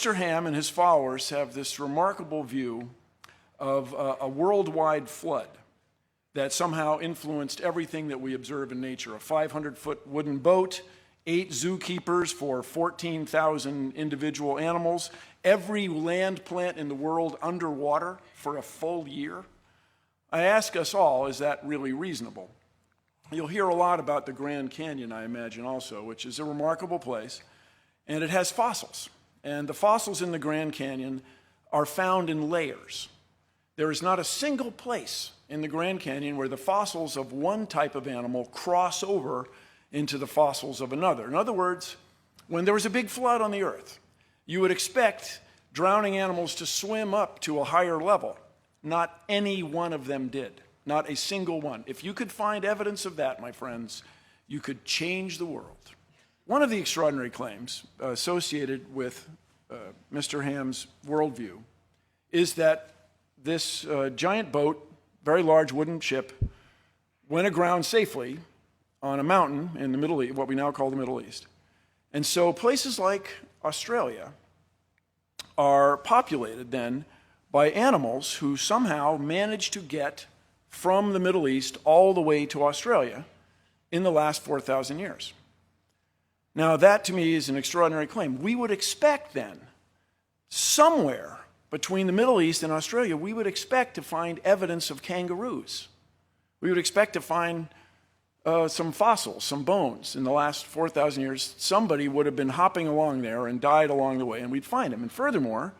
Mr. Ham and his followers have this remarkable view of a worldwide flood that somehow influenced everything that we observe in nature. A 500-foot wooden boat, 8 zookeepers for 14,000 individual animals, every land plant in the world underwater for a full year. I ask us all, is that really reasonable? You'll hear a lot about the Grand Canyon, I imagine, also, which is a remarkable place, and it has fossils. And the fossils in the Grand Canyon are found in layers. There is not a single place in the Grand Canyon where the fossils of one type of animal cross over into the fossils of another. In other words, when there was a big flood on the earth, you would expect drowning animals to swim up to a higher level. Not any one of them did. Not a single one. If you could find evidence of that, my friends, you could change the world. One of the extraordinary claims associated with Mr. Ham's worldview is that this giant boat, very large wooden ship, went aground safely on a mountain in the Middle East, what we now call the Middle East. And so places like Australia are populated then by animals who somehow managed to get from the Middle East all the way to Australia in the last 4,000 years. Now that to me is an extraordinary claim. We would expect then, somewhere between the Middle East and Australia, we would expect to find evidence of kangaroos. We would expect to find some fossils, some bones. In the last 4,000 years, somebody would have been hopping along there and died along the way, and we'd find them. And furthermore,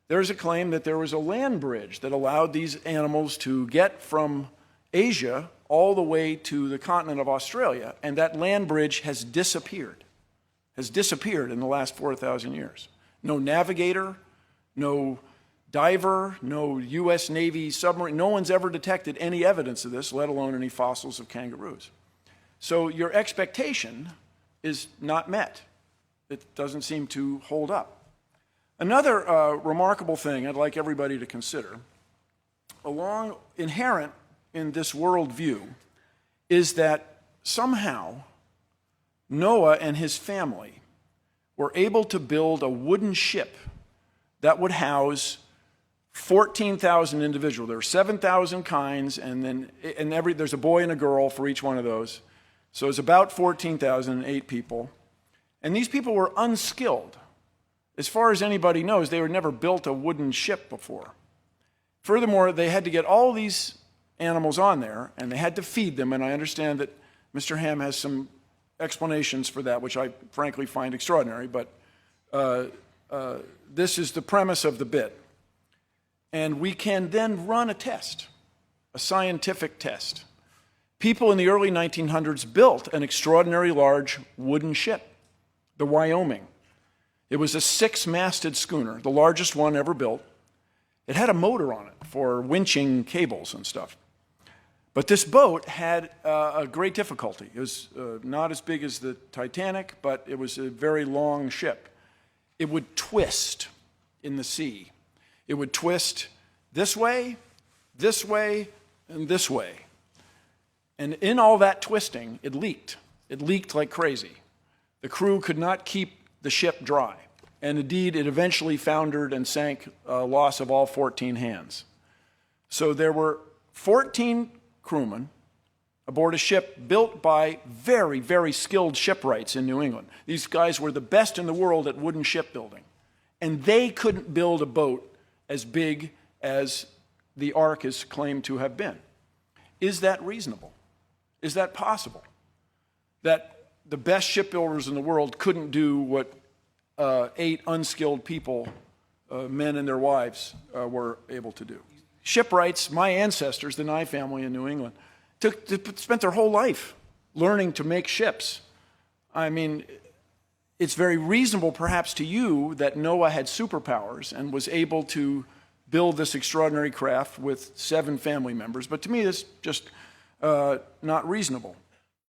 there's a claim that there was a land bridge that allowed these animals to get from Asia all the way to the continent of Australia, and that land bridge has disappeared in the last 4,000 years. No navigator, no diver, no U.S. Navy submarine, no one's ever detected any evidence of this, let alone any fossils of kangaroos. So your expectation is not met. It doesn't seem to hold up. Another remarkable thing I'd like everybody to consider, inherent in this worldview, is that somehow Noah and his family were able to build a wooden ship that would house 14,000 individuals. There are 7,000 kinds, and there's a boy and a girl for each one of those. So it's about 14,008 people. And these people were unskilled. As far as anybody knows, they had never built a wooden ship before. Furthermore, they had to get all these animals on there, and they had to feed them, and I understand that Mr. Ham has some explanations for that, which I frankly find extraordinary, but this is the premise of the bit. And we can then run a test, a scientific test. People in the early 1900s built an extraordinary large wooden ship, the Wyoming. It was a 6-masted schooner, the largest one ever built. It had a motor on it for winching cables and stuff. But this boat had a great difficulty. It was not as big as the Titanic, but it was a very long ship. It would twist in the sea. It would twist this way, and this way. And in all that twisting, it leaked. It leaked like crazy. The crew could not keep the ship dry. And indeed, it eventually foundered and sank, loss of all 14 hands. So there were 14 crewmen aboard a ship built by very, very skilled shipwrights in New England. These guys were the best in the world at wooden shipbuilding. And they couldn't build a boat as big as the Ark is claimed to have been. Is that reasonable? Is that possible? That the best shipbuilders in the world couldn't do what 8 unskilled people, men and their wives, were able to do. Shipwrights, my ancestors, the Nye family in New England, spent their whole life learning to make ships. I mean, it's very reasonable perhaps to you that Noah had superpowers and was able to build this extraordinary craft with 7 family members, but to me it's just not reasonable.